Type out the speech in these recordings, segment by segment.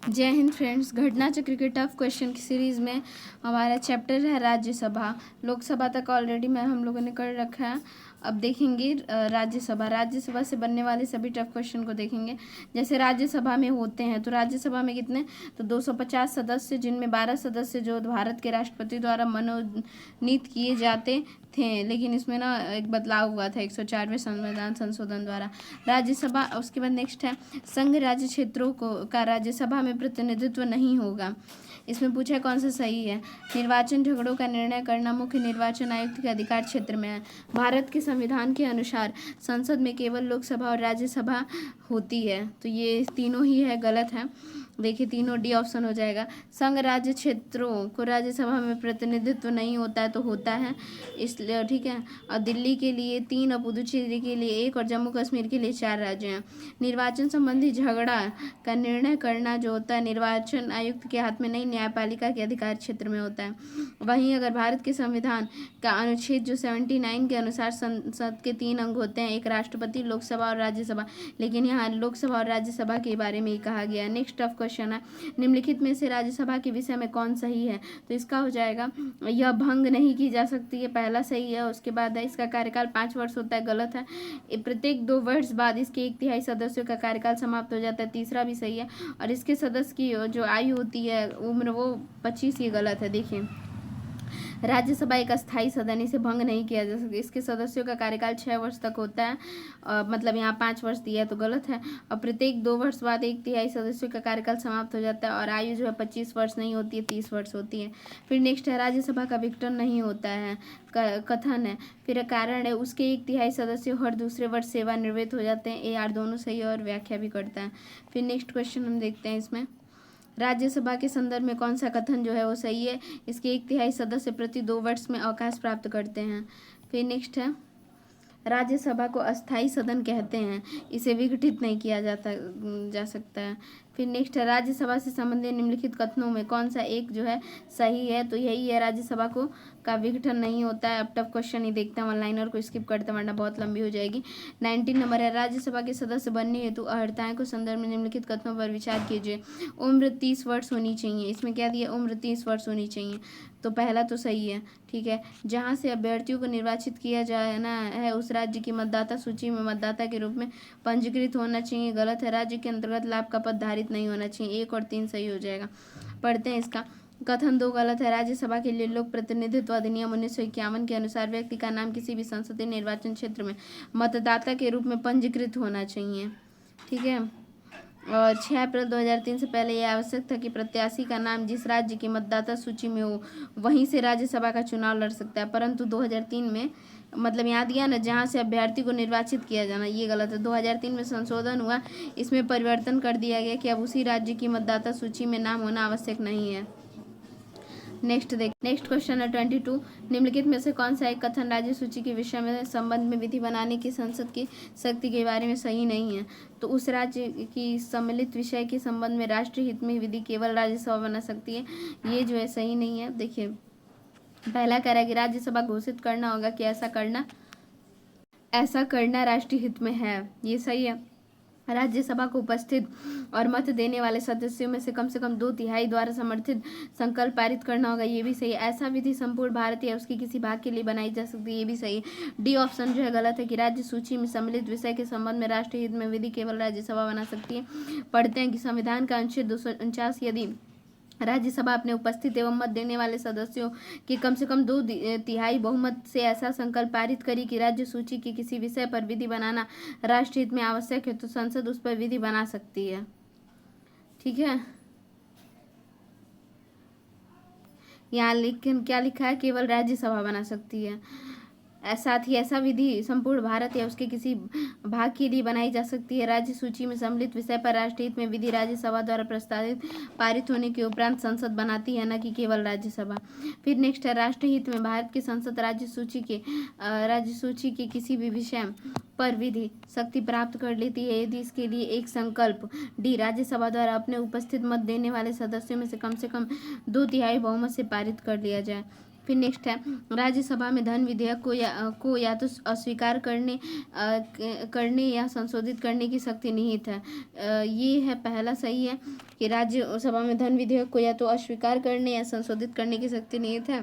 जय हिंद फ्रेंड्स। घटना चक्र के टफ क्वेश्चन की सीरीज़ में हमारा चैप्टर है राज्यसभा। लोकसभा तक ऑलरेडी हम लोगों ने कर रखा है। अब देखेंगे राज्यसभा से बनने वाले सभी टफ क्वेश्चन को देखेंगे। जैसे राज्यसभा में होते हैं तो राज्यसभा में कितने, तो 250 सदस्य, जिनमें 12 सदस्य जो भारत के राष्ट्रपति द्वारा मनोनीत किए जाते थे, लेकिन इसमें ना एक बदलाव हुआ था 104वें संविधान संशोधन द्वारा। राज्यसभा, उसके बाद नेक्स्ट है संघ राज्य क्षेत्रों का राज्यसभा में प्रतिनिधित्व नहीं होगा। इसमें पूछा है कौन सा सही है। निर्वाचन झगड़ों का निर्णय करना मुख्य निर्वाचन आयुक्त के अधिकार क्षेत्र में है। भारत के संविधान के अनुसार संसद में केवल लोकसभा और राज्यसभा होती है, तो ये तीनों ही है, गलत है। देखिए तीनों डी ऑप्शन हो जाएगा। संघ राज्य क्षेत्रों को राज्यसभा में प्रतिनिधित्व नहीं होता है तो होता है, इसलिए ठीक है। और दिल्ली के लिए 3 और पुदुचेरी के लिए 1 और जम्मू कश्मीर के लिए 4 राज्य हैं। निर्वाचन संबंधी झगड़ा का निर्णय करना जो होता है निर्वाचन आयुक्त के हाथ में नहीं, न्यायपालिका के अधिकार क्षेत्र में होता है। वहीं अगर भारत के संविधान का अनुच्छेद जो 79 के अनुसार संसद के 3 अंग होते हैं, एक राष्ट्रपति, लोकसभा और राज्यसभा, लेकिन यहाँ लोकसभा और राज्यसभा के बारे में ही कहा गया है। नेक्स्ट टफ क्वेश्चन है, निम्नलिखित में से राज्यसभा के विषय में कौन सही है, तो इसका हो जाएगा यह भंग नहीं की जा सकती है, पहला सही है। उसके बाद है इसका कार्यकाल 5 वर्ष होता है, गलत है। प्रत्येक 2 वर्ष बाद इसके 1/3 सदस्यों का कार्यकाल समाप्त हो जाता है, तीसरा भी सही है। और इसके सदस्य की जो आयु होती है, उम्र, वो 25, ये गलत है। देखिए राज्यसभा एक अस्थायी सदन, इसे भंग नहीं किया जा सकता। इसके सदस्यों का कार्यकाल 6 वर्ष तक होता है, मतलब यहाँ 5 वर्ष दिया है तो गलत है। और प्रत्येक 2 वर्ष बाद 1/3 सदस्यों का कार्यकाल समाप्त हो जाता है और आयु जो है 25 वर्ष नहीं होती है, 30 वर्ष होती है। फिर नेक्स्ट है राज्यसभा का विघटन नहीं होता है, कथन है। फिर कारण है उसके 1/3 सदस्य हर दूसरे वर्ष सेवानिवृत्त हो जाते हैं, AR दोनों सही है और व्याख्या भी करता है। फिर नेक्स्ट क्वेश्चन हम देखते हैं, इसमें राज्यसभा के संदर्भ में कौन सा कथन जो है वो सही है। इसके 1/3 सदस्य प्रति 2 वर्ष में अवकाश प्राप्त करते हैं। फिर नेक्स्ट है राज्यसभा को अस्थायी सदन कहते हैं, इसे विघटित नहीं किया जा सकता है। फिर नेक्स्ट है राज्यसभा से संबंधित निम्नलिखित कथनों में कौन सा एक जो है सही है, तो यही है, राज्यसभा का विघटन नहीं होता है। अब टफ क्वेश्चन ही देखते हैं, ऑनलाइनर को स्किप करते वरना बहुत लंबी हो जाएगी। 19 नंबर है, राज्यसभा के सदस्य बनने हेतु अर्हताएं को संदर्भ में निम्नलिखित कथनों पर विचार कीजिए। उम्र 30 वर्ष होनी चाहिए, इसमें क्या दिया, उम्र 30 वर्ष होनी चाहिए, तो पहला तो सही है, ठीक है। जहाँ से अभ्यर्थियों को निर्वाचित किया जाना है उस राज्य की मतदाता सूची में मतदाता के रूप में पंजीकृत होना चाहिए, गलत है। राज्य के अंतर्गत लाभ का पद धारित नहीं होना चाहिए, 1 और 3 सही हो जाएगा। पढ़ते हैं इसका। कथन 2 गलत है। राज्यसभा के लिए लोक प्रतिनिधित्व अधिनियम 1951 के अनुसार व्यक्ति का नाम किसी भी संसदीय निर्वाचन क्षेत्र में मतदाता के रूप में पंजीकृत होना चाहिए, ठीक है। और 6 अप्रैल 2003 से पहले यह आवश्यक था कि प्रत्याशी का नाम जिस राज्य की मतदाता सूची में हो वहीं से राज्यसभा का चुनाव लड़ सकता है, परंतु 2003 में, मतलब यहाँ दिया ना, जहाँ से अभ्यर्थी को निर्वाचित किया जाना, ये गलत है। 2003 में संशोधन हुआ, इसमें परिवर्तन कर दिया गया कि अब उसी राज्य की मतदाता सूची में नाम होना आवश्यक नहीं है। नेक्स्ट क्वेश्चन है 22, निम्नलिखित में से कौन सा एक कथन राज्य सूची के विषय में संबंध में विधि बनाने की संसद की शक्ति के बारे में सही नहीं है, तो उस राज्य की सम्मिलित विषय के संबंध में राष्ट्रीय हित में विधि केवल राज्यसभा बना सकती है, ये जो है सही नहीं है। देखिए पहला कह रहा है कि राज्यसभा घोषित करना होगा कि ऐसा करना राष्ट्रीय हित में है, ये सही है। राज्यसभा को उपस्थित और मत देने वाले सदस्यों में से कम 2/3 द्वारा समर्थित संकल्प पारित करना होगा, ये भी सही है। ऐसा विधि संपूर्ण भारत या उसके किसी भाग के लिए बनाई जा सकती है, ये भी सही है। डी ऑप्शन जो है गलत है कि राज्य सूची में सम्मिलित विषय के संबंध में राष्ट्रीय हित में विधि केवल राज्यसभा बना सकती है। पढ़ते हैं कि संविधान का अनुच्छेद 249 यदि राज्यसभा अपने उपस्थित एवं मत देने वाले सदस्यों के कम 2/3 बहुमत से ऐसा संकल्प पारित करी कि राज्य सूची के किसी विषय पर विधि बनाना राष्ट्रीय हित में आवश्यक है, तो संसद उस पर विधि बना सकती है, ठीक है। यहाँ लेकिन क्या लिखा है, केवल राज्यसभा बना सकती है। साथ ही ऐसा विधि संपूर्ण भारत या उसके किसी भाग के लिए बनाई जा सकती है। राज्य सूची में सम्मिलित विषय पर राष्ट्रीय हित में विधि राज्यसभा द्वारा प्रस्तावित पारित होने के उपरांत संसद बनाती है, न कि केवल राज्यसभा। फिर नेक्स्ट है, राष्ट्रीय हित में भारत की संसद राज्य सूची के किसी भी विषय पर विधि शक्ति प्राप्त कर लेती है यदि इसके लिए एक संकल्प डी राज्यसभा द्वारा अपने उपस्थित मत देने वाले सदस्यों में से कम 2/3 बहुमत से पारित कर लिया जाए। फिर नेक्स्ट है राज्यसभा में धन विधेयक को या तो अस्वीकार करने या संशोधित करने की शक्ति निहित है। ये है पहला सही है कि राज्यसभा में धन विधेयक को या तो अस्वीकार करने या संशोधित करने की शक्ति निहित है।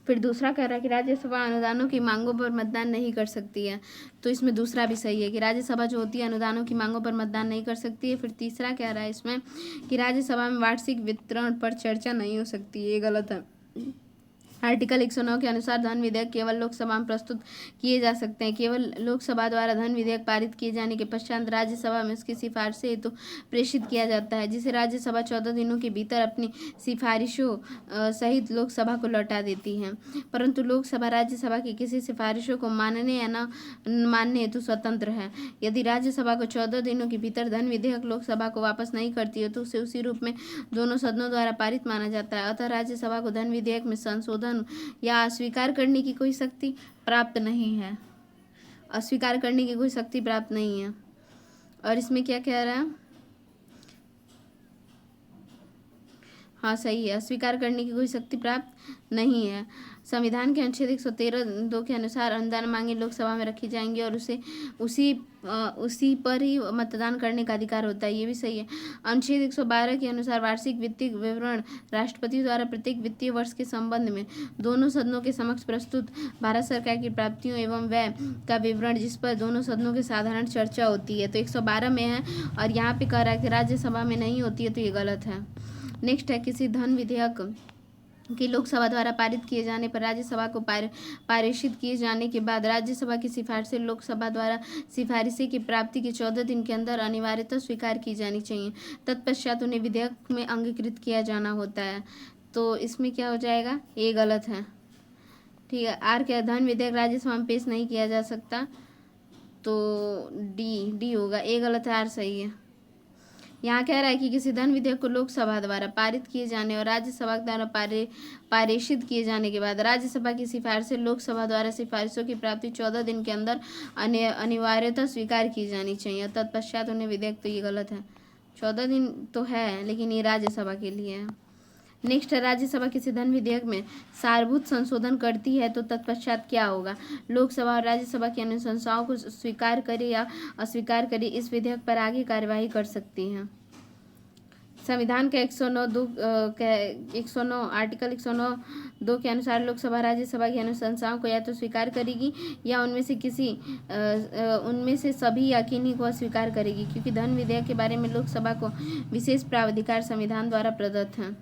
फिर दूसरा कह रहा है कि राज्यसभा अनुदानों की मांगों पर मतदान नहीं कर सकती है, तो इसमें दूसरा भी सही है कि राज्यसभा जो होती है अनुदानों की मांगों पर मतदान नहीं कर सकती है। फिर तीसरा कह रहा है इसमें कि राज्यसभा में वार्षिक वितरण पर चर्चा नहीं हो सकती, ये गलत है। आर्टिकल 109 के अनुसार धन विधेयक केवल लोकसभा में प्रस्तुत किए जा सकते हैं। केवल लोकसभा द्वारा धन विधेयक पारित किए जाने के पश्चात राज्यसभा में उसकी सिफारिशें हेतु प्रेषित किया जाता है, जिसे राज्यसभा 14 दिनों के भीतर अपनी सिफारिशों सहित लोकसभा को लौटा देती है। परंतु लोकसभा राज्यसभा की किसी सिफारिशों को मानने या न मानने हेतु स्वतंत्र है। यदि राज्यसभा को 14 दिनों के भीतर धन विधेयक लोकसभा को वापस नहीं करती है तो उसे उसी रूप में दोनों सदनों द्वारा पारित माना जाता है। अतः राज्यसभा को धन विधेयक में संशोधन या अस्वीकार करने की कोई शक्ति प्राप्त नहीं है, अस्वीकार करने की कोई शक्ति प्राप्त नहीं है। और इसमें क्या कह रहा है, हाँ सही है, अस्वीकार करने की कोई शक्ति प्राप्त नहीं है। संविधान के अनुच्छेद 113(2) के अनुसार अनुदान मांगे लोकसभा में रखी जाएंगी और उसी पर ही मतदान करने का अधिकार होता है, ये भी सही है। अनुच्छेद 112 के अनुसार वार्षिक वित्तीय विवरण राष्ट्रपति द्वारा प्रत्येक वित्तीय वर्ष के संबंध में दोनों सदनों के समक्ष प्रस्तुत भारत सरकार की प्राप्तियों एवं व्यय का विवरण, जिस पर दोनों सदनों की साधारण चर्चा होती है, तो 112 में है और यहाँ पे कह रहा है कि राज्यसभा में नहीं होती है, तो ये गलत है। नेक्स्ट है किसी धन विधेयक कि लोकसभा द्वारा पारित किए जाने पर राज्यसभा को पारित किए जाने के बाद राज्यसभा की सिफारिशें लोकसभा द्वारा सिफारिशें की प्राप्ति के 14 दिन के अंदर अनिवार्यतः स्वीकार की जानी चाहिए। तत्पश्चात उन्हें विधेयक में अंगीकृत किया जाना होता है, तो इसमें क्या हो जाएगा, ये गलत है। ठीक है, आर क्या, धन विधेयक राज्यसभा में पेश नहीं किया जा सकता, तो डी होगा, ए गलत है, आर सही है। यहाँ कह रहा है कि किसी धन विधेयक को लोकसभा द्वारा पारित किए जाने और राज्यसभा द्वारा पारित किए जाने के बाद राज्यसभा की सिफारिशें लोकसभा द्वारा सिफारिशों की प्राप्ति 14 दिन के अंदर अनिवार्यतः स्वीकार की जानी चाहिए, तत्पश्चात उन्हें विधेयक, तो ये गलत है। 14 दिन तो है लेकिन ये राज्यसभा के लिए है। नेक्स्ट है राज्यसभा किसी धन विधेयक में सारभूत संशोधन करती है तो तत्पश्चात क्या होगा, लोकसभा और राज्यसभा की अनुशंसाओं को स्वीकार करे या अस्वीकार करे इस विधेयक पर आगे कार्यवाही कर सकती है। संविधान का 109 आर्टिकल 109(2) के अनुसार लोकसभा राज्यसभा की अनुशंसाओं को या तो स्वीकार करेगी या उनमें से सभी या किन्हीं को अस्वीकार करेगी, क्योंकि धन विधेयक के बारे में लोकसभा को विशेष प्रावधान संविधान द्वारा प्रदत्त हैं।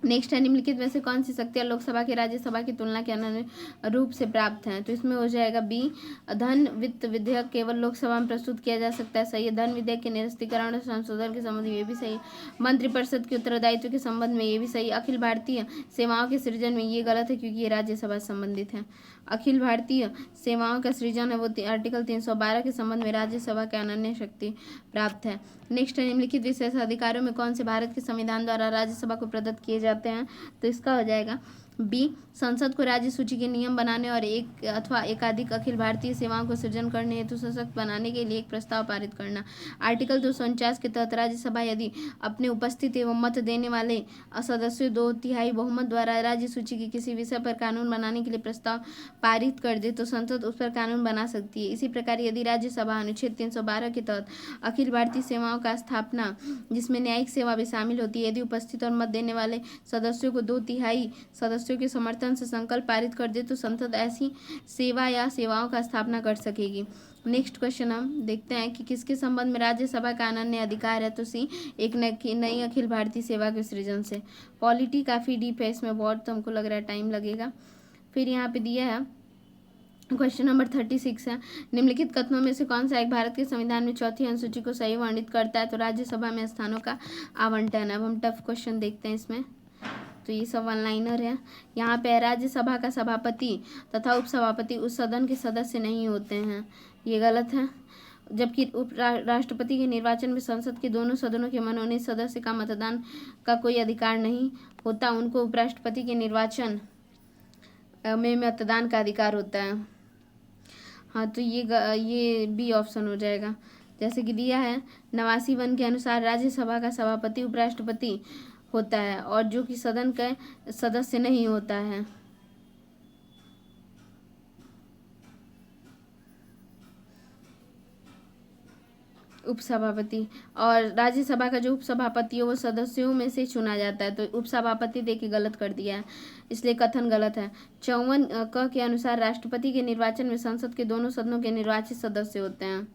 नेक्स्ट है निम्नलिखित में से कौन सी शक्तियाँ लोकसभा की राज्यसभा की तुलना के अन्य रूप से प्राप्त हैं, तो इसमें हो जाएगा बी, धन वित्त विधेयक केवल लोकसभा में प्रस्तुत किया जा सकता है, सही है। धन विधेयक के निरस्तीकरण और संशोधन के संबंध में ये भी सही है। मंत्रिपरिषद के उत्तरदायित्व के संबंध में ये भी सही। अखिल भारतीय सेवाओं के सृजन में ये गलत है क्योंकि ये राज्यसभा से संबंधित है। अखिल भारतीय सेवाओं का सृजन है वो आर्टिकल 312 के संबंध में राज्यसभा के अनन्य शक्ति प्राप्त है। नेक्स्ट है निम्नलिखित विशेष अधिकारों में कौन से भारत के संविधान द्वारा राज्यसभा को प्रदत्त किए जाते हैं, तो इसका हो जाएगा बी, संसद को राज्य सूची के नियम बनाने और एक अथवा एकाधिक अखिल भारतीय सेवाओं को सृजन करने हेतु सशक्त बनाने के लिए एक प्रस्ताव पारित करना। आर्टिकल 249 के तहत राज्यसभा यदि अपने उपस्थित एवं मत देने वाले सदस्यों 2/3 बहुमत द्वारा राज्य सूची के किसी विषय पर कानून बनाने के लिए प्रस्ताव पारित कर दे तो संसद उस पर कानून बना सकती है। इसी प्रकार यदि राज्यसभा अनुच्छेद 312 के तहत अखिल भारतीय सेवाओं का स्थापना, जिसमें न्यायिक सेवा भी शामिल होती है, यदि उपस्थित और मत देने वाले सदस्यों को 2/3 सदस्यों के समर्थन से संकल्प पारित कर दे तो संसद ऐसी सेवा या सेवाओं का स्थापना कर सकेगी। नेक्स्ट क्वेश्चन हम देखते हैं कि किसके संबंध में राज्यसभा का अनन्य अधिकार है, तो सी, एक नई अखिल भारतीय सेवा के सृजन से। पॉलिटी काफ़ी डीप है, इसमें बहुत हमको लग रहा है टाइम लगेगा। फिर यहाँ पे दिया है क्वेश्चन नंबर 36 है, निम्नलिखित कथनों में से कौन सा एक भारत के संविधान में चौथी अनुसूची को सही वर्णित करता है, तो राज्यसभा में स्थानों का आवंटन। अब हम टफ क्वेश्चन देखते हैं इसमें, तो ये सब वन लाइनर है। यहाँ पे राज्यसभा का सभापति तथा उपसभापति उस सदन के सदस्य नहीं होते हैं, ये गलत है। जबकि राष्ट्रपति के निर्वाचन में संसद के दोनों सदनों के मनोनीत सदस्य का मतदान का कोई अधिकार नहीं होता, उनको उपराष्ट्रपति के निर्वाचन में मतदान का अधिकार होता है। हाँ, तो ये बी ऑप्शन हो जाएगा। जैसे कि दिया है 89 वन के अनुसार राज्यसभा का सभापति उपराष्ट्रपति होता है और जो कि सदन का सदस्य नहीं होता है। उपसभापति। और राज्यसभा का जो उपसभापति है वो सदस्यों में से चुना जाता है, तो उपसभापति देखिए गलत कर दिया है, इसलिए कथन गलत है। 54 क के अनुसार राष्ट्रपति के निर्वाचन में संसद के दोनों सदनों के निर्वाचित सदस्य होते हैं।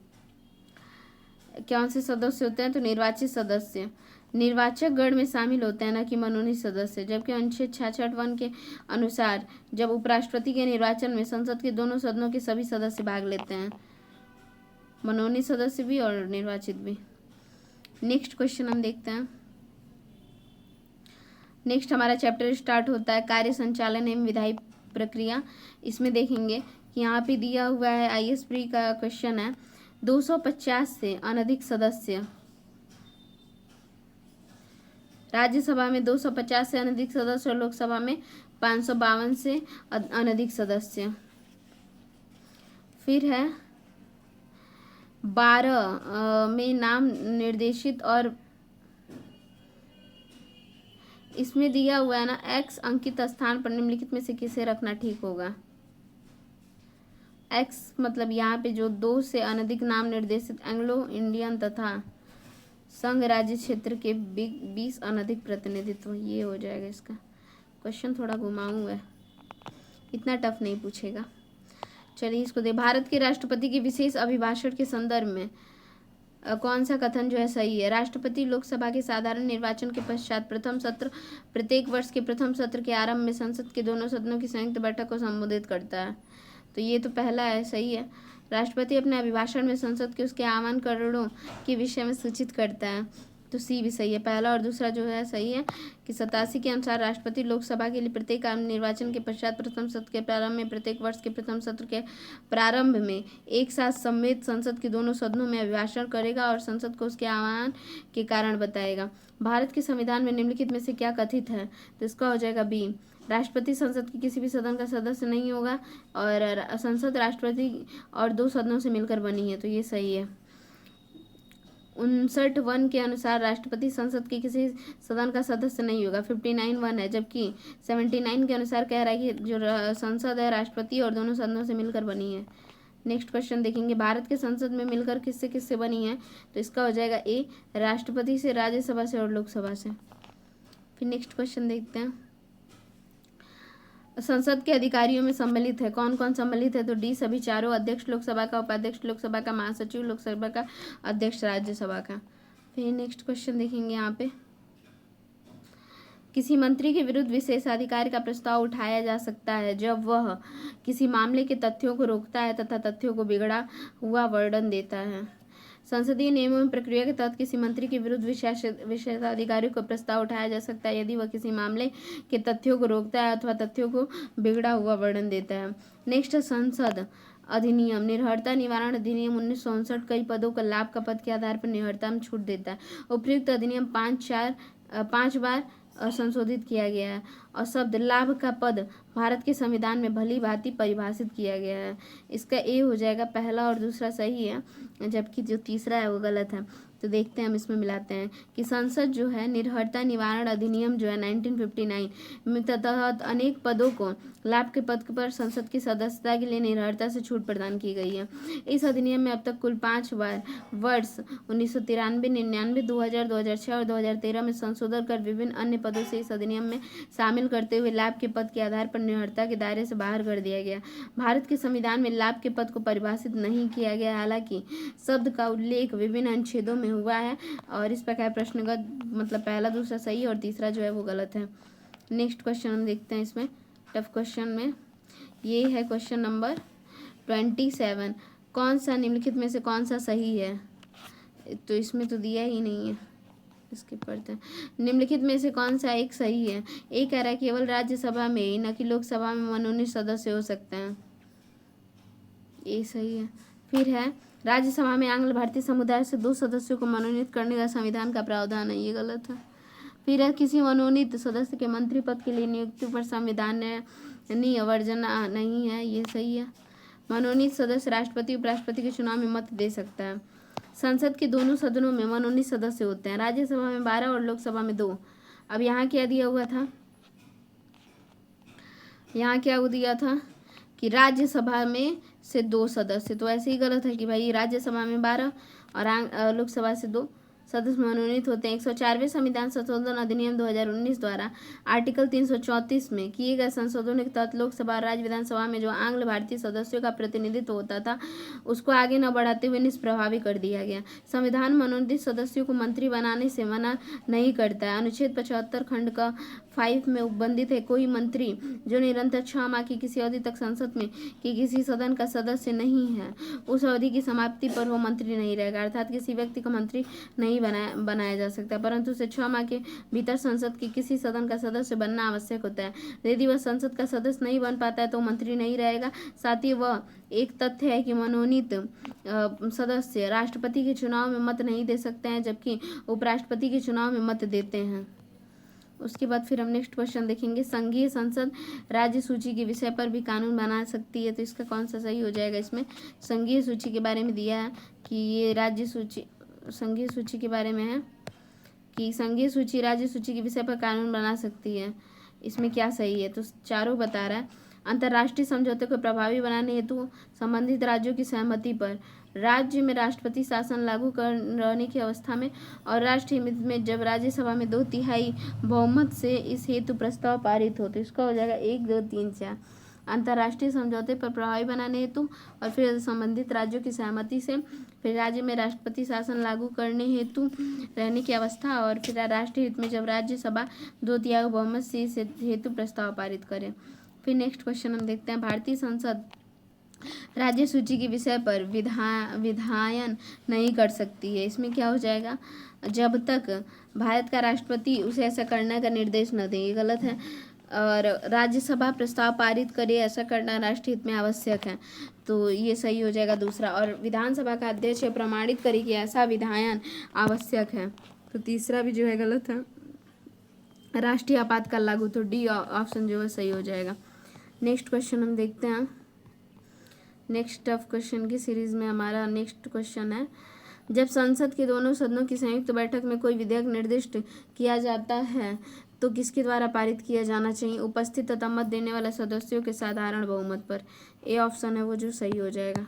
कौन से सदस्य होते हैं? तो निर्वाचित सदस्य निर्वाचक गण में शामिल होते हैं, न कि मनोनीत सदस्य। जबकि अनुच्छेद 66(1) के अनुसार जब उपराष्ट्रपति के निर्वाचन में संसद के दोनों सदनों के सभी सदस्य भाग लेते हैं, मनोनीत सदस्य भी और निर्वाचित भी। नेक्स्ट क्वेश्चन हम देखते हैं। नेक्स्ट हमारा चैप्टर स्टार्ट होता है कार्य संचालन एवं विधायी प्रक्रिया। इसमें देखेंगे कि यहाँ पे दिया हुआ है IAS प्री का क्वेश्चन है, 250 से अनधिक सदस्य, राज्यसभा में 250 से अनधिक सदस्य और लोकसभा में 552 से अनधिक सदस्य। फिर है 12 में नाम निर्देशित, और इसमें दिया हुआ है ना X अंकित स्थान पर निम्नलिखित में से किसे रखना ठीक होगा। X मतलब यहाँ पे जो 2 से अनधिक नाम निर्देशित एंग्लो इंडियन तथा संघ राज्य क्षेत्र के 20 अनधिक प्रतिनिधित्व, ये हो जाएगा इसका। क्वेश्चन थोड़ा घुमाऊ है, इतना टफ नहीं पूछेगा। चलिए इसको दे। भारत के राष्ट्रपति के विशेष अभिभाषण के संदर्भ में कौन सा कथन जो है सही है? राष्ट्रपति लोकसभा के साधारण निर्वाचन के पश्चात प्रथम सत्र प्रत्येक वर्ष के प्रथम सत्र के आरंभ में संसद के दोनों सदनों की संयुक्त बैठक को संबोधित करता है, तो ये तो पहला है, सही है। राष्ट्रपति अपने अभिभाषण में संसद के उसके आमंत्रणों के विषय में सूचित करता है, तो सी भी सही है। पहला और दूसरा जो है सही है कि 87 के अनुसार राष्ट्रपति लोकसभा के लिए प्रत्येक आम निर्वाचन के पश्चात प्रथम सत्र के प्रारंभ में प्रत्येक वर्ष के प्रथम सत्र के प्रारंभ में एक साथ सम्मिलित संसद के दोनों सदनों में अभिभाषण करेगा और संसद को उसके आह्वान के कारण बताएगा। भारत के संविधान में निम्नलिखित में से क्या कथित है? तो इसका हो जाएगा बी, राष्ट्रपति संसद के किसी भी सदन का सदस्य नहीं होगा और संसद राष्ट्रपति और 2 सदनों से मिलकर बनी है, तो ये सही है। 59(1) के अनुसार राष्ट्रपति संसद के किसी सदन का सदस्य नहीं होगा, 59(1) है। जबकि 79 के अनुसार कह रहा है कि जो संसद है राष्ट्रपति और दोनों सदनों से मिलकर बनी है। नेक्स्ट क्वेश्चन देखेंगे, भारत के संसद में मिलकर किससे किससे बनी है? तो इसका हो जाएगा ए, राष्ट्रपति से, राज्यसभा से और लोकसभा से। फिर नेक्स्ट क्वेश्चन देखते हैं, संसद के अधिकारियों में सम्मिलित है, कौन कौन सम्मिलित है? तो डी, सभी चारों, अध्यक्ष लोकसभा का, उपाध्यक्ष लोकसभा का, महासचिव लोकसभा का, अध्यक्ष राज्यसभा का। फिर नेक्स्ट क्वेश्चन देखेंगे यहाँ पे, किसी मंत्री के विरुद्ध विशेषाधिकार का प्रस्ताव उठाया जा सकता है जब वह किसी मामले के तथ्यों को रोकता है तथा तथ्यों को बिगड़ा हुआ वर्णन देता है। संसदीय नियमों एवं प्रक्रिया के तहत किसी मंत्री के विरुद्ध विशेषाधिकारी को प्रस्ताव उठाया जा सकता है यदि वह किसी मामले के तथ्यों को रोकता है अथवा तथ्यों को बिगड़ा हुआ वर्णन देता है। नेक्स्ट, संसद अधिनियम, निर्भरता निवारण अधिनियम 1959 कई पदों का लाभ का पद के आधार पर निर्भरता में छूट देता है। उपयुक्त अधिनियम 5 बार संशोधित किया गया है और शब्द लाभ का पद भारत के संविधान में भली भांति परिभाषित किया गया है। इसका ए हो जाएगा, पहला और दूसरा सही है, जबकि जो तीसरा है वो गलत है। तो देखते हैं, हम इसमें मिलाते हैं कि संसद जो है निर्भरता निवारण अधिनियम जो है 1959 में तहत अनेक पदों को लाभ के पद पर संसद की सदस्यता के लिए निर्भरता से छूट प्रदान की गई है। इस अधिनियम में अब तक कुल 5 बार वर्ष 1993, 99, 2000, 2006 और 2013 में संशोधन कर विभिन्न अन्य पदों से इस अधिनियम में शामिल करते हुए लाभ के पद के आधार पर निर्भरता के दायरे से बाहर कर दिया गया। भारत के संविधान में लाभ के पद को परिभाषित नहीं किया गया, हालांकि शब्द का उल्लेख विभिन्न अनुच्छेदों में हुआ है और इस प्रकार प्रश्नगत मतलब पहला दूसरा सही और तीसरा जो है वो गलत है। नेक्स्ट क्वेश्चन हम देखते हैं, इसमें टफ क्वेश्चन में ये है क्वेश्चन नंबर 27, कौन सा निम्नलिखित में से कौन सा सही है? तो इसमें तो दिया ही नहीं है, इसके पढ़ते हैं। निम्नलिखित में से कौन सा एक सही है? ए कह रहा है केवल राज्यसभा में ही न कि लोकसभा में मनोनीत सदस्य हो सकते हैं, ये सही है। फिर है राज्यसभा में आंग्ल भारतीय समुदाय से 2 सदस्यों को मनोनीत करने का संविधान का प्रावधान है, ये गलत है। फिर है किसी मनोनीत सदस्य के मंत्री पद के लिए नियुक्ति पर संविधानीय अवर्जना नहीं है, ये सही है। मनोनीत सदस्य राष्ट्रपति उपराष्ट्रपति के चुनाव में मत दे सकता है। संसद के दोनों सदनों में मनोनीत सदस्य होते हैं, राज्यसभा में 12 और लोकसभा में 2। अब यहाँ क्या दिया हुआ था, यहाँ क्या दिया था कि राज्यसभा में से 2 सदस्य, तो ऐसे ही गलत है कि भाई राज्यसभा में 12 और लोकसभा से 2 सदस्य मनोनीत होते हैं। 104वें संविधान संशोधन अधिनियम 2019 द्वारा आर्टिकल 334 में किए गए संशोधनों के तहत लोकसभा और राज्य विधानसभा में जो आंग्ल भारतीय सदस्यों का प्रतिनिधित्व होता था उसको आगे न बढ़ाते हुए निष्प्रभावी कर दिया गया। संविधान मनोनीत सदस्यों को मंत्री बनाने से मना नहीं करता है। अनुच्छेद 75 खंड का 5 में उपबंधित है, कोई मंत्री जो निरंतर 6 माह की किसी अवधि तक संसद में कि किसी सदन का सदस्य नहीं है उस अवधि की समाप्ति पर वो मंत्री नहीं रहेगा। अर्थात किसी व्यक्ति को मंत्री नहीं बनाया जा सकता, परंतु उसे 6 माह के भीतर संसद के किसी सदन का सदस्य बनना आवश्यक होता है। यदि वह संसद का सदस्य नहीं बन पाता है तो मंत्री नहीं रहेगा। साथ ही वह एक तथ्य है कि मनोनीत सदस्य राष्ट्रपति के चुनाव में मत नहीं दे सकते हैं, जबकि उपराष्ट्रपति के चुनाव में मत देते हैं। उसके बाद फिर हम नेक्स्ट क्वेश्चन देखेंगे, संघीय संसद राज्य सूची के विषय पर भी कानून बना सकती है, तो इसका कौन सा सही हो जाएगा। इसमें संघीय सूची के बारे में दिया है कि ये राज्य सूची संघीय सूची के बारे में है कि संघीय सूची राज्य सूची के विषय पर कानून बना सकती है। इसमें क्या सही है, तो चारों बता रहा है। अंतर्राष्ट्रीय समझौते को प्रभावी बनाने हेतु संबंधित राज्यों की सहमति पर राज्य में राष्ट्रपति शासन लागू करने की अवस्था में और राष्ट्रीय हित में जब राज्यसभा में 2/3 बहुमत से इस हेतु प्रस्ताव पारित हो, तो इसका हो जाएगा 1, 2, 3, 4। अंतर्राष्ट्रीय समझौते पर प्रभावी बनाने हेतु और फिर संबंधित राज्यों की सहमति से, फिर राज्य में राष्ट्रपति शासन लागू करने हेतु रहने की अवस्था और फिर राष्ट्रीय हित में जब राज्यसभा 2/3 बहुमत से इस हेतु प्रस्ताव पारित करे। फिर नेक्स्ट क्वेश्चन हम देखते हैं, भारतीय संसद राज्य सूची के विषय पर विधायन नहीं कर सकती है। इसमें क्या हो जाएगा, जब तक भारत का राष्ट्रपति उसे ऐसा करने का निर्देश न दे, ये गलत है। और राज्यसभा प्रस्ताव पारित करे, ऐसा करना राष्ट्रीय हित में आवश्यक है, तो ये सही हो जाएगा दूसरा। और विधानसभा का अध्यक्ष प्रमाणित करे कि ऐसा विधायन आवश्यक है, तो तीसरा भी जो है गलत है। राष्ट्रीय आपातकाल लागू, तो डी ऑप्शन जो है सही हो जाएगा। नेक्स्ट क्वेश्चन हम देखते हैं। नेक्स्ट टफ क्वेश्चन की सीरीज में हमारा नेक्स्ट क्वेश्चन है, जब संसद के दोनों सदनों की संयुक्त बैठक में कोई विधेयक निर्दिष्ट किया जाता है तो किसके द्वारा पारित किया जाना चाहिए। उपस्थित तथा मत देने वाले सदस्यों के साधारण बहुमत पर। ए ऑप्शन है वो जो सही हो जाएगा।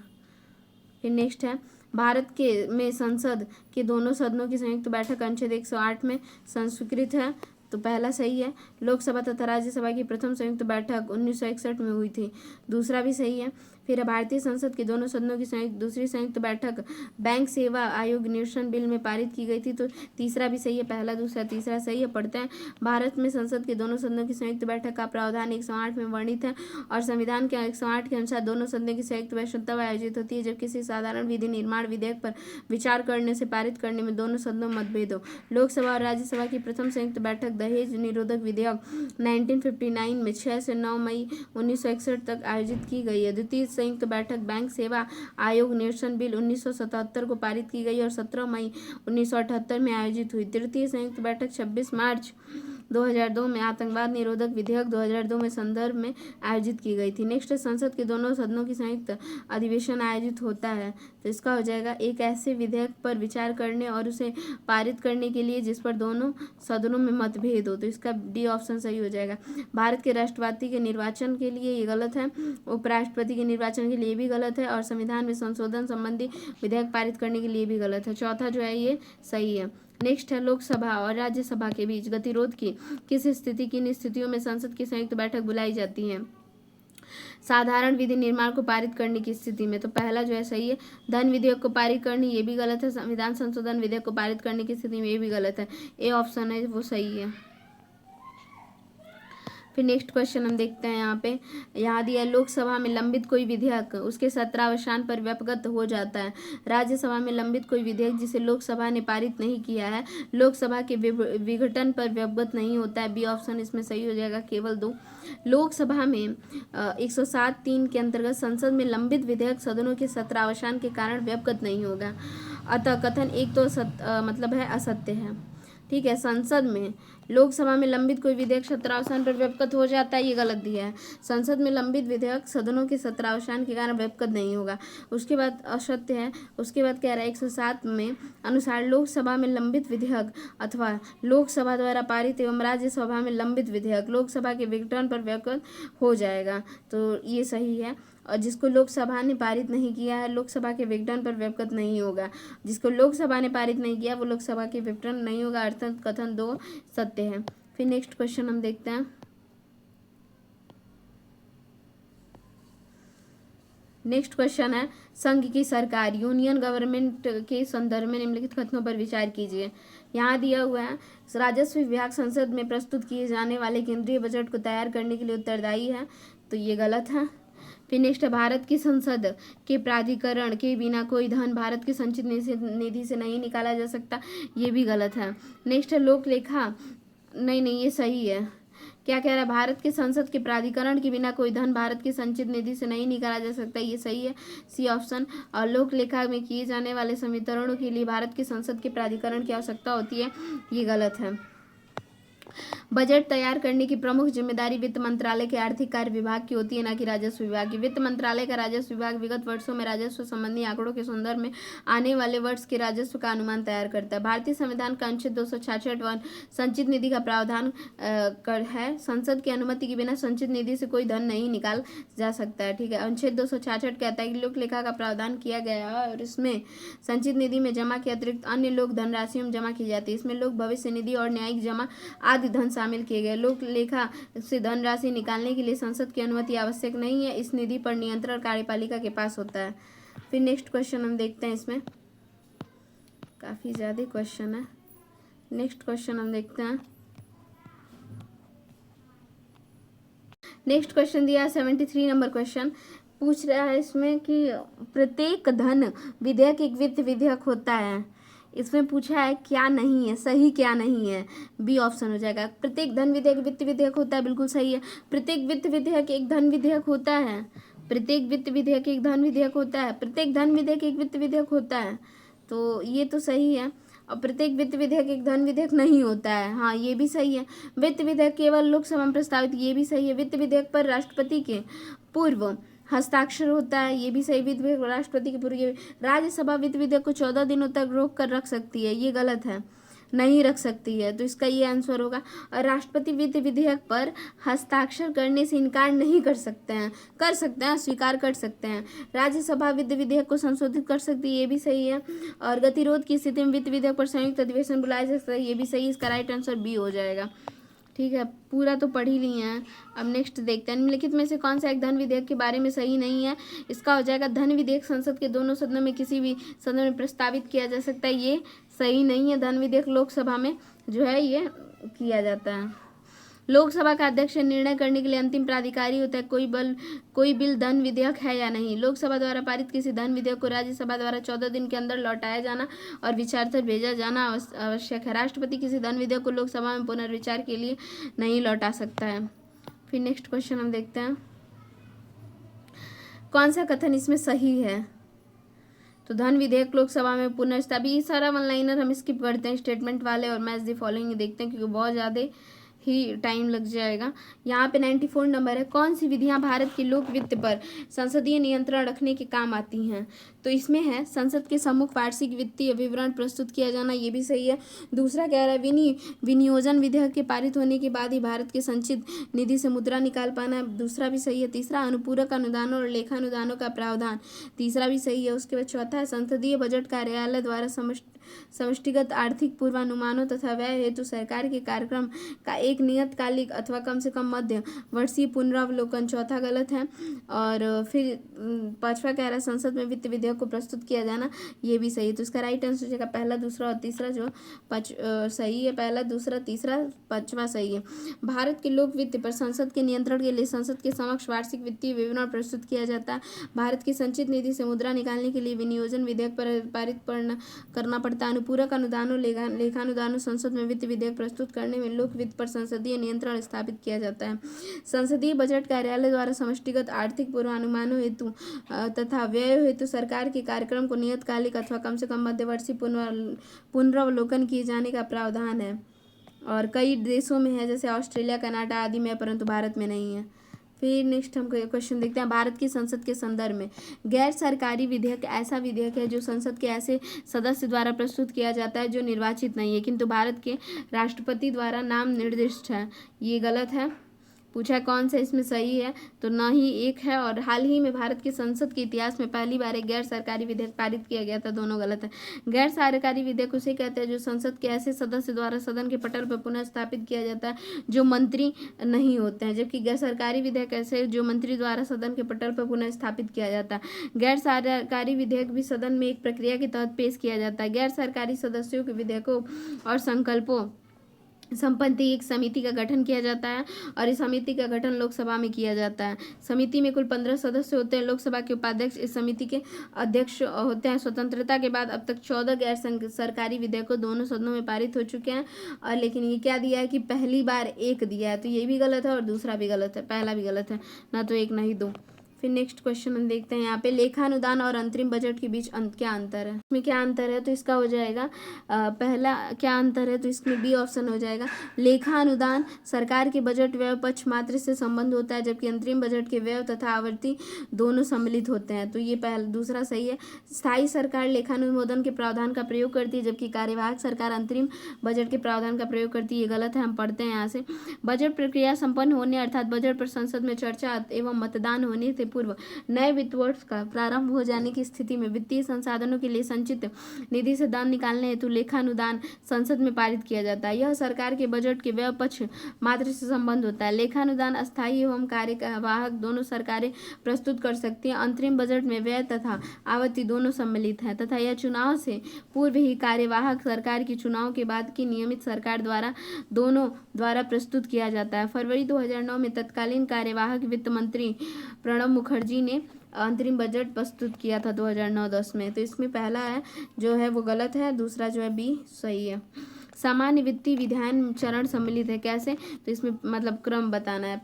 फिर नेक्स्ट है, भारत के में संसद के दोनों सदनों की संयुक्त बैठक अनुच्छेद 108 में संस्वीकृत है, तो पहला सही है। लोकसभा तथा राज्यसभा की प्रथम संयुक्त बैठक 1961 में हुई थी, दूसरा भी सही है। फिर भारतीय संसद के दोनों सदनों की दूसरी संयुक्त बैठक बैंक सेवा आयोग निरसन बिल में पारित की गई थी, तो तीसरा भी सही है। पहला दूसरा तीसरा सही है। पढ़ते हैं, भारत में संसद के दोनों सदनों की संयुक्त बैठक का प्रावधान 108 में वर्णित है और संविधान के 108 के अनुसार दोनों सदनों की संयुक्त बैठक तब आयोजित होती है जब किसी साधारण विधि निर्माण विधेयक पर विचार करने से पारित करने में दोनों सदनों में मतभेद हो। लोकसभा और राज्यसभा की प्रथम संयुक्त बैठक दहेज निरोधक विधेयक 1959 में 6 से 9 मई 1961 तक आयोजित की गई है। द्वितीय संयुक्त बैठक बैंक सेवा आयोग निरसन बिल 1977 को पारित की गई और 17 मई 1978 में आयोजित हुई। तृतीय संयुक्त बैठक 26 मार्च 2002 में आतंकवाद निरोधक विधेयक 2002 में संदर्भ में आयोजित की गई थी। नेक्स्ट, संसद के दोनों सदनों की संयुक्त अधिवेशन आयोजित होता है, तो इसका हो जाएगा एक ऐसे विधेयक पर विचार करने और उसे पारित करने के लिए जिस पर दोनों सदनों में मतभेद हो, तो इसका डी ऑप्शन सही हो जाएगा। भारत के राष्ट्रपति के निर्वाचन के लिए ये गलत है, उपराष्ट्रपति के निर्वाचन के लिए भी गलत है और संविधान में संशोधन संबंधी विधेयक पारित करने के लिए भी गलत है। चौथा जो है ये सही है। नेक्स्ट है, लोकसभा और राज्यसभा के बीच गतिरोध की किस स्थिति किन स्थितियों में संसद की संयुक्त बैठक बुलाई जाती है। साधारण विधि निर्माण को पारित करने की स्थिति में, तो पहला जो है सही है। धन विधेयक को पारित करनी, ये भी गलत है। संविधान संशोधन विधेयक को पारित करने की स्थिति में, ये भी गलत है। ए ऑप्शन है वो सही है। फिर नेक्स्ट क्वेश्चन हम देखते हैं, यहाँ दिया लोकसभा में लंबित कोई विधेयक उसके सत्रावसान पर व्यपगत हो जाता है। राज्यसभा में लंबित कोई विधेयक जिसे लोकसभा ने पारित नहीं किया है लोकसभा के विघटन पर व्यपगत नहीं होता है। बी ऑप्शन इसमें सही हो जाएगा, केवल 2। लोकसभा में 107(3) के अंतर्गत संसद में लंबित विधेयक सदनों के सत्रावसान के कारण व्यपगत नहीं होगा, अतः कथन एक तो मतलब है असत्य है। ठीक है। संसद में लोकसभा में लंबित कोई विधेयक सत्रावसान पर व्यपगत हो जाता है, ये गलत दिया है। संसद में लंबित विधेयक सदनों के सत्रावसान के कारण व्यपगत नहीं होगा। उसके बाद असत्य है। उसके बाद कह रहा है 107 में अनुसार लोकसभा में लंबित विधेयक अथवा लोकसभा द्वारा पारित एवं राज्यसभा में लंबित विधेयक लोकसभा के विघटन पर व्यपगत हो जाएगा, तो ये सही है। और जिसको लोकसभा ने पारित नहीं किया है, लोकसभा के विघटन पर व्यपगत नहीं होगा। जिसको लोकसभा ने पारित नहीं किया वो लोकसभा के विघटन नहीं होगा, अर्थात कथन 2 सत्य है। फिर नेक्स्ट क्वेश्चन हम देखते हैं। नेक्स्ट क्वेश्चन है संघ की सरकार यूनियन गवर्नमेंट के संदर्भ में निम्नलिखित कथनों पर विचार कीजिए। यहाँ दिया हुआ है राजस्व विभाग संसद में प्रस्तुत किए जाने वाले केंद्रीय बजट को तैयार करने के लिए उत्तरदायी है, तो ये गलत है। फिर नेक्स्ट है भारत की संसद के प्राधिकरण के बिना कोई धन भारत की संचित निधि से नहीं निकाला जा सकता, ये भी गलत है। नेक्स्ट है लोक लेखा, नहीं ये सही है। क्या कह रहा है, भारत के संसद के प्राधिकरण के बिना कोई धन भारत की संचित निधि से नहीं निकाला जा सकता, ये सही है, सी ऑप्शन। और लोक लेखा में किए जाने वाले संवितरणों के लिए भारत की संसद के प्राधिकरण की आवश्यकता होती है, ये गलत है। बजट तैयार करने की प्रमुख जिम्मेदारी वित्त मंत्रालय के आर्थिक कार्य विभाग की होती है, न कि राजस्व विभाग की। वित्त मंत्रालय का राजस्व विभाग विगत वर्षों में राजस्व संबंधी आंकड़ों के संदर्भ में आने वाले वर्ष के राजस्व का अनुमान तैयार करता है। भारतीय संविधान का अनुच्छेद 266 संचित निधि का प्रावधान है। संसद की अनुमति के बिना संचित निधि से कोई धन नहीं निकाल जा सकता है, ठीक है। अनुच्छेद 266 कहता है कि लोक लेखा का प्रावधान किया गया है और इसमें संचित निधि में जमा के अतिरिक्त अन्य लोक धनराशियों में जमा की जाती है। इसमें लोक भविष्य निधि और न्यायिक जमा आदि धन शामिल किए गए। लोक लेखा से धनराशि निकालने के लिए संसद की अनुमति आवश्यक नहीं है। इस निधि पर नियंत्रण कार्यपालिका के पास होता है। फिर नेक्स्ट क्वेश्चन हम देखते हैं, इसमें काफी ज्यादा क्वेश्चन है। नेक्स्ट क्वेश्चन हम देखते हैं। नेक्स्ट क्वेश्चन दिया है 73 नंबर क्वेश्चन, पूछ रहा है इसमें कि प्रत्येक धन विधेयक एक वित्त विधेयक होता है। इसमें पूछा है क्या नहीं है, सही क्या नहीं है, बी ऑप्शन हो जाएगा। प्रत्येक धन विधेयक वित्त विधेयक होता है, बिल्कुल सही है। प्रत्येक वित्त विधेयक एक धन विधेयक होता है, प्रत्येक वित्त विधेयक एक धन विधेयक होता है, प्रत्येक धन विधेयक एक वित्त विधेयक होता है, तो ये तो सही है। और प्रत्येक वित्त विधेयक एक धन विधेयक नहीं होता है, हाँ ये भी सही है। वित्त विधेयक केवल लोकसभा में प्रस्तावित, ये भी सही है। वित्त विधेयक पर राष्ट्रपति के पूर्व हस्ताक्षर होता है, ये भी सही। वित्त विधेयक राष्ट्रपति के पूर्व, राज्यसभा वित्त विधेयक को 14 दिनों तक रोक कर रख सकती है, ये गलत है, नहीं रख सकती है, तो इसका ये आंसर होगा। और राष्ट्रपति वित्त विधेयक पर हस्ताक्षर करने से इनकार नहीं कर सकते हैं, कर सकते हैं, स्वीकार कर सकते हैं। राज्यसभा वित्त विधेयक को संशोधित कर सकती है, ये भी सही है। और गतिरोध की स्थिति में वित्त विधेयक पर संयुक्त अधिवेशन बुलाया जा सकता है, ये भी सही। इसका राइट आंसर बी हो जाएगा, ठीक है। पूरा तो पढ़ ही लिए हैं। अब नेक्स्ट देखते हैं, निम्नलिखित में से कौन सा एक धन विधेयक के बारे में सही नहीं है। इसका हो जाएगा धन विधेयक संसद के दोनों सदनों में किसी भी सदन में प्रस्तावित किया जा सकता है, ये सही नहीं है। धन विधेयक लोकसभा में जो है ये किया जाता है। लोकसभा का अध्यक्ष निर्णय करने के लिए अंतिम प्राधिकारी होता है कोई बिल धन विधेयक है या नहीं। लोकसभा द्वारा पारित किसी धन विधेयक को राज्यसभा द्वारा 14 दिन के अंदर लौटाया जाना और विचारार्थ भेजा जाना आवश्यक है। राष्ट्रपति किसी धन विधेयक को लोकसभा में पुनर्विचार के लिए नहीं लौटा सकता है। फिर नेक्स्ट क्वेश्चन हम देखते हैं, कौन सा कथन इसमें सही है। तो धन विधेयक लोकसभा में पुनर्स्थापित, ये सारा वन लाइनर हम स्किप करते हैं, स्टेटमेंट वाले और मैच द फॉलोइंग देखते हैं क्योंकि बहुत ज़्यादा ही टाइम लग जाएगा। यहाँ पे 94 नंबर है, कौन सी विधियाँ भारत के लोक वित्त पर संसदीय नियंत्रण रखने के काम आती हैं। तो इसमें है संसद के सम्मुख वार्षिक वित्तीय विवरण प्रस्तुत किया जाना, ये भी सही है। दूसरा कह रहा है विनियोजन विधेयक के पारित होने के बाद ही भारत के संचित निधि से मुद्रा निकाल पाना, दूसरा भी सही है। तीसरा अनुपूरक अनुदानों और लेखा अनुदानों का प्रावधान, तीसरा भी सही है। उसके बाद चौथा है संसदीय बजट कार्यालय द्वारा समष्टिगत आर्थिक पूर्वानुमानों तथा व्यय हेतु सरकार के कार्यक्रम का एक नियतकालिक अथवा कम से कम मध्य वर्षीय पुनरावलोकन, चौथा गलत है। और फिर पांचवा कह रहा है संसद में वित्त विधेयक को प्रस्तुत किया जाना, ये भी सही। तो इसका राइट आंसर हो जाएगा पहला, दूसरा और तीसरा जो सही है, पहला, दूसरा, तीसरा, पांचवा सही है। भारत के लोक वित्त पर संसद के नियंत्रण के लिए संसद के समक्ष वार्षिक वित्तीय विवरण प्रस्तुत किया जाता है। भारत की संचित निधि से मुद्रा निकालने के लिए विनियोजन विधेयक पर पारित करना पड़ता होता है। अनुपूरक अनुदानों लेखानुदानों संसद में वित्त विधेयक प्रस्तुत करने में लोक वित्त पर संसदीय नियंत्रण स्थापित किया जाता है। संसदीय बजट कार्यालय द्वारा समष्टिगत आर्थिक पूर्वानुमानों हेतु तथा व्यय हेतु सरकार के कार्यक्रम को नियतकालिक अथवा कम से कम मध्यवर्षीय पुनरावलोकन किए जाने का प्रावधान है और कई देशों में है, जैसे ऑस्ट्रेलिया, कनाडा आदि में, परंतु भारत में नहीं है। फिर नेक्स्ट हम क्वेश्चन देखते हैं, भारत की संसद के संदर्भ में गैर सरकारी विधेयक ऐसा विधेयक है जो संसद के ऐसे सदस्य द्वारा प्रस्तुत किया जाता है जो निर्वाचित नहीं है किंतु भारत के राष्ट्रपति द्वारा नाम निर्दिष्ट है। ये गलत है। पूछा कौन सा इसमें सही है, तो न ही एक है। और हाल ही में भारत की संसद के इतिहास में पहली बार एक गैर सरकारी विधेयक पारित किया गया था, दोनों गलत है। गैर सरकारी विधेयक उसे कहते हैं जो संसद के ऐसे सदस्य द्वारा सदन के पटल पर पुनः स्थापित किया जाता है जो मंत्री नहीं होते हैं, जबकि गैर सरकारी विधेयक ऐसे जो मंत्री द्वारा सदन के पटल पर पुनः स्थापित किया जाता है। गैर सरकारी विधेयक भी सदन में एक प्रक्रिया के तहत पेश किया जाता है। गैर सरकारी सदस्यों के विधेयकों और संकल्पों संपत्ति एक समिति का गठन किया जाता है और इस समिति का गठन लोकसभा में किया जाता है। समिति में कुल 15 सदस्य होते हैं। लोकसभा के उपाध्यक्ष इस समिति के अध्यक्ष होते हैं। स्वतंत्रता के बाद अब तक 14 गैर सरकारी विधेयकों दोनों सदनों में पारित हो चुके हैं और लेकिन ये क्या दिया है कि पहली बार एक दिया है, तो ये भी गलत है और दूसरा भी गलत है, पहला भी गलत है, ना तो एक ना ही दो। फिर नेक्स्ट क्वेश्चन हम देखते हैं यहाँ पे लेखानुदान और अंतरिम बजट के बीच क्या अंतर है। इसमें क्या अंतर है, तो इसका हो जाएगा पहला क्या अंतर है, तो इसमें बी ऑप्शन हो जाएगा। लेखानुदान सरकार के बजट व्यय पक्ष मात्र से संबंध होता है जबकि अंतरिम बजट के व्यय तथा आवर्ती दोनों सम्मिलित होते हैं, तो ये दूसरा सही है। स्थायी सरकार लेखानुमोदन के प्रावधान का प्रयोग करती है जबकि कार्यवाहक सरकार अंतरिम बजट के प्रावधान का प्रयोग करती है, ये गलत है। हम पढ़ते हैं यहाँ से, बजट प्रक्रिया संपन्न होने अर्थात बजट पर संसद में चर्चा एवं मतदान होने से पूर्व नए वित्त वर्ष का प्रारंभ हो जाने की स्थिति में वित्तीय संसाधनों के लिए संचित निधि से दान निकालने हेतु लेखानुदान संसद में पारित किया जाता है। यह सरकार के बजट के व्यय पक्ष मात्र से संबंध होता है। लेखानुदान अस्थायी एवं कार्यवाहक दोनों सरकारें प्रस्तुत कर सकती हैं। अंतरिम बजट में व्यय तथा आवर्ती दोनों सम्मिलित हैं तथा यह चुनाव से पूर्व ही कार्यवाहक सरकार की चुनाव के बाद की नियमित सरकार द्वारा दोनों द्वारा प्रस्तुत किया जाता है। फरवरी 2009 में तत्कालीन कार्यवाहक वित्त मंत्री प्रणब मुखर्जी ने अंतरिम बजट प्रस्तुत किया था 2009-10 में, तो इसमें पहला है जो है वो गलत है, दूसरा जो है बी सही है। सामान्य वित्तीय विधायन चरण सम्मिलित है, कैसे, तो इसमें मतलब क्रम बताना है।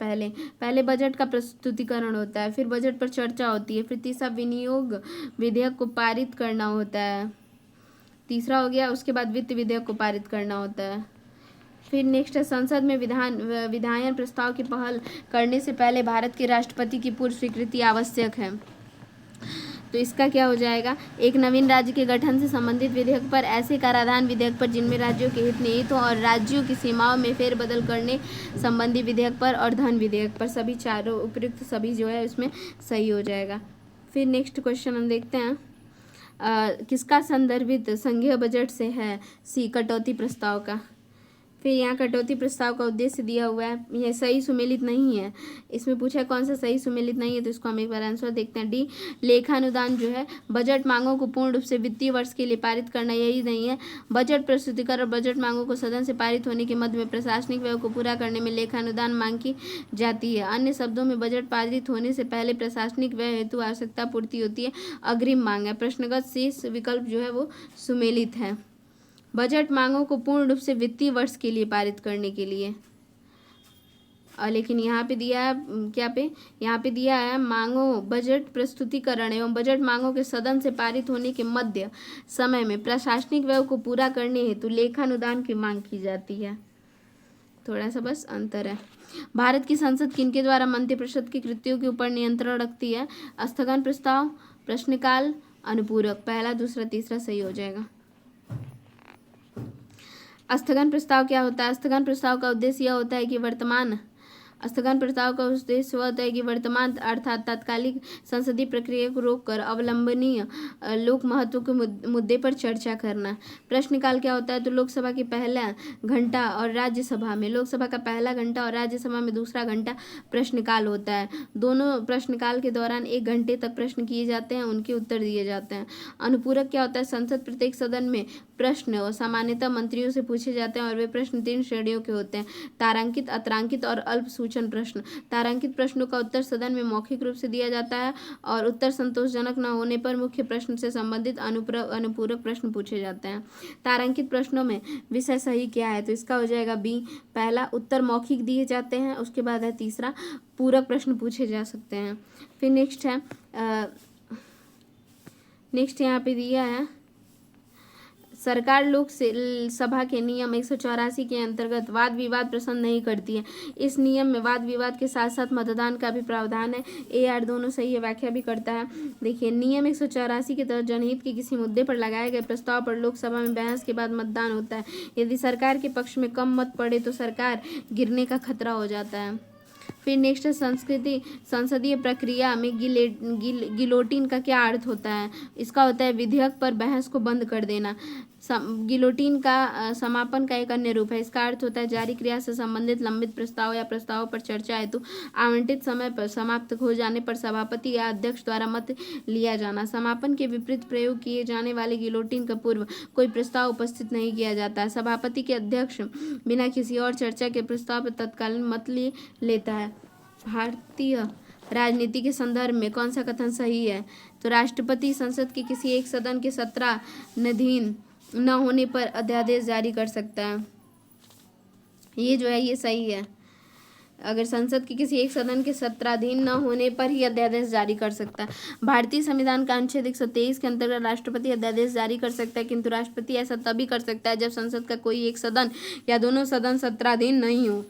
पहले बजट का प्रस्तुतिकरण होता है, फिर बजट पर चर्चा होती है, फिर तीसरा विनियोग विधेयक को पारित करना होता है, तीसरा हो गया, उसके बाद वित्त विधेयक को पारित करना होता है। फिर नेक्स्ट है संसद में विधायन प्रस्ताव की पहल करने से पहले भारत के राष्ट्रपति की पूर्व स्वीकृति आवश्यक है, तो इसका क्या हो जाएगा। एक नवीन राज्य के गठन से संबंधित विधेयक पर, ऐसे कराधान विधेयक पर जिनमें राज्यों के हित निहित हो और राज्यों की सीमाओं में फेरबदल करने संबंधी विधेयक पर और धन विधेयक पर, सभी चारों उपयुक्त सभी जो है इसमें सही हो जाएगा। फिर नेक्स्ट क्वेश्चन हम देखते हैं, किसका संदर्भित संघीय बजट से है, सी कटौती प्रस्ताव का। फिर यहाँ कटौती प्रस्ताव का उद्देश्य दिया हुआ है, यह सही सुमेलित नहीं है। इसमें पूछा कौन सा सही सुमेलित नहीं है, तो इसको हम एक बार आंसर देखते हैं। डी लेखानुदान जो है बजट मांगों को पूर्ण रूप से वित्तीय वर्ष के लिए पारित करना, यही नहीं है। बजट प्रस्तुतिकरण और बजट मांगों को सदन से पारित होने के मध्य में प्रशासनिक व्यय को पूरा करने में लेखानुदान मांग की जाती है। अन्य शब्दों में बजट पारित होने से पहले प्रशासनिक व्यय हेतु आवश्यकता पूर्ति होती है, अग्रिम मांग है। प्रश्नगत शेष विकल्प जो है वो सुमेलित है। बजट मांगों को पूर्ण रूप से वित्तीय वर्ष के लिए पारित करने के लिए, लेकिन यहाँ पे दिया है क्या पे, यहाँ पे दिया है मांगों बजट प्रस्तुतिकरण एवं बजट मांगों के सदन से पारित होने के मध्य समय में प्रशासनिक व्यय को पूरा करने हेतु लेखानुदान की मांग की जाती है, थोड़ा सा बस अंतर है। भारत की संसद किनके द्वारा मंत्रिपरिषद की कृतियों के ऊपर नियंत्रण रखती है, स्थगन प्रस्ताव, प्रश्नकाल, अनुपूरक, पहला दूसरा तीसरा सही हो जाएगा। स्थगन प्रस्ताव क्या होता है, स्थगन प्रस्ताव का उद्देश्य यह होता है कि स्थगन प्रस्ताव का उद्देश्य होता है कि वर्तमान अर्थात तात्कालिक संसदीय प्रक्रिया को रोककर अवलंबनीय लोक महत्व के मुद्दे पर चर्चा करना। प्रश्नकाल क्या होता है, तो लोकसभा के पहला घंटा और राज्यसभा में लोकसभा का पहला घंटा और राज्यसभा में दूसरा घंटा प्रश्नकाल होता है। दोनों प्रश्नकाल के दौरान 1 घंटे तक प्रश्न किए जाते हैं, उनके उत्तर दिए जाते हैं। अनुपूरक क्या होता है, संसद प्रत्येक सदन में प्रश्न और सामान्यतः मंत्रियों से पूछे जाते हैं और वे प्रश्न 3 श्रेणियों के होते हैं, तारांकित, अतारांकित और अल्प पूछन प्रश्न। तारांकित प्रश्नों का उत्तर सदन में मौखिक रूप से दिया जाता है और उत्तर संतोषजनक न होने पर मुख्य प्रश्न से संबंधित अनुपूरक प्रश्न पूछे जाते हैं। तारांकित प्रश्नों में विषय सही क्या है, तो इसका हो जाएगा बी। पहला, उत्तर मौखिक दिए जाते हैं, उसके बाद है तीसरा, पूरक प्रश्न पूछे जा सकते हैं। फिर नेक्स्ट है नेक्स्ट यहाँ पे दिया है, सरकार लोक सभा के नियम 184 के अंतर्गत वाद विवाद पसंद नहीं करती है। इस नियम में वाद विवाद के साथ साथ मतदान का भी प्रावधान है। ए आर दोनों सही है, व्याख्या भी करता है। देखिए, नियम 184 के तहत जनहित के किसी मुद्दे पर लगाए गए प्रस्ताव पर लोकसभा में बहस के बाद मतदान होता है। यदि सरकार के पक्ष में कम मत पड़े तो सरकार गिरने का खतरा हो जाता है। फिर नेक्स्ट है संसदीय प्रक्रिया में गिलोटिन का क्या अर्थ होता है। इसका होता है विधेयक पर बहस को बंद कर देना। गिलोटिन का समापन का एक अन्य रूप है। इसका अर्थ होता है जारी क्रिया से संबंधित लंबित प्रस्ताव या प्रस्तावों पर चर्चा हेतु आवंटित समय पर समाप्त हो जाने पर सभापति या अध्यक्ष द्वारा मत लिया जाना। समापन के विपरीत प्रयोग किए जाने वाले गिलोटिन का पूर्व कोई प्रस्ताव उपस्थित नहीं किया जाता है। सभापति के अध्यक्ष बिना किसी और चर्चा के प्रस्ताव पर तत्कालीन मत लेता है। भारतीय राजनीति के संदर्भ में कौन सा कथन सही है, तो राष्ट्रपति संसद के किसी एक सदन के सत्राधीन न होने पर अध्यादेश जारी कर सकता है। ये जो है ये सही है। अगर संसद के किसी एक सदन के सत्राधीन न होने पर ही अध्यादेश जारी कर सकता है। भारतीय संविधान का अनुच्छेद 123 के अंतर्गत राष्ट्रपति अध्यादेश जारी कर सकता है, किंतु राष्ट्रपति ऐसा तभी कर सकता है जब संसद का कोई एक सदन या दोनों सदन सत्राधीन नहीं हो।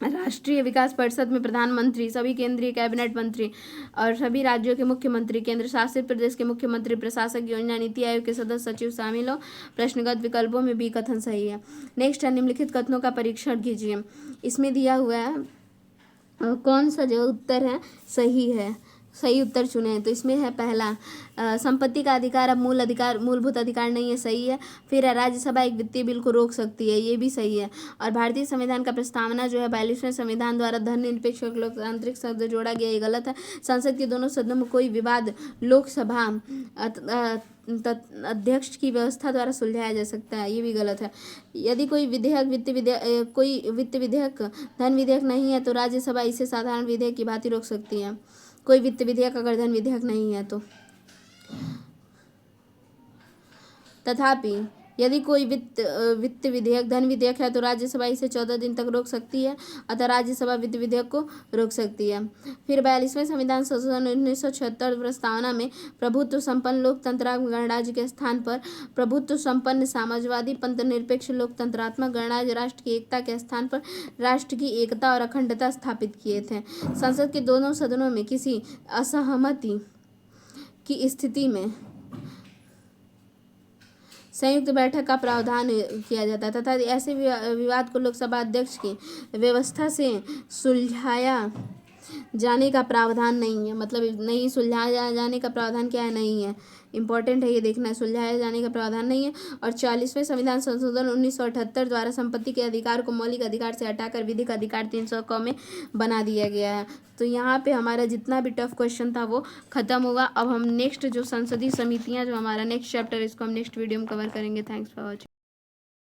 राष्ट्रीय विकास परिषद में प्रधानमंत्री, सभी केंद्रीय कैबिनेट मंत्री और सभी राज्यों के मुख्यमंत्री, केंद्र शासित प्रदेश के मुख्यमंत्री, प्रशासक, योजना नीति आयोग के सदस्य, सचिव शामिल हो। प्रश्नगत विकल्पों में भी कथन सही है। नेक्स्ट है निम्नलिखित कथनों का परीक्षण कीजिए। इसमें दिया हुआ है कौन सा जो उत्तर है सही है, सही उत्तर चुने। तो इसमें है पहला, संपत्ति का अधिकार अब मूलभूत अधिकार नहीं है, सही है। फिर है राज्यसभा एक वित्तीय बिल को रोक सकती है, ये भी सही है। और भारतीय संविधान का प्रस्तावना जो है 42वें संविधान द्वारा धर्मनिरपेक्ष और लोकतांत्रिक शब्द जोड़ा गया, ये गलत है। संसद के दोनों सदनों में कोई विवाद लोकसभा अध्यक्ष की व्यवस्था द्वारा सुलझाया जा सकता है, ये भी गलत है। यदि कोई वित्त विधेयक धन विधेयक नहीं है तो राज्यसभा इसे साधारण विधेयक की भांति रोक सकती है। कोई वित्त विधेयक अगर धन विधेयक नहीं है तो। तथापि यदि कोई वित्त विधेयक धन विधेयक है तो राज्यसभा इसे 14 दिन तक रोक सकती है, अतः राज्यसभा वित्त विधेयक को रोक सकती है। फिर 42वें संविधान संशोधन 1976 प्रस्तावना में प्रभुत्व संपन्न लोकतंत्रात्मक गणराज्य के स्थान पर प्रभुत्व संपन्न समाजवादी पंथनिरपेक्ष लोकतंत्रात्मक गणराज्य राष्ट्र की एकता के स्थान पर राष्ट्र की एकता और अखंडता स्थापित किए थे। संसद के दोनों सदनों में किसी असहमति की स्थिति में संयुक्त बैठक का प्रावधान किया जाता है तथा ऐसे विवाद को लोकसभा अध्यक्ष की व्यवस्था से सुलझाया जाने का प्रावधान नहीं है। मतलब नहीं सुलझाया जाने का प्रावधान क्या है, नहीं है। इंपॉर्टेंट है ये देखना है, सुलझाया जाने का प्रावधान नहीं है। और 40वें संविधान संशोधन 1978 द्वारा संपत्ति के अधिकार को मौलिक अधिकार से हटाकर विधिक अधिकार 300 में बना दिया गया है। तो यहाँ पे हमारा जितना भी टफ क्वेश्चन था वो खत्म होगा। अब हम नेक्स्ट जो संसदीय समितियाँ जो हमारा नेक्स्ट चैप्टर इसको हम नेक्स्ट वीडियो में कवर करेंगे। Thanks for watching.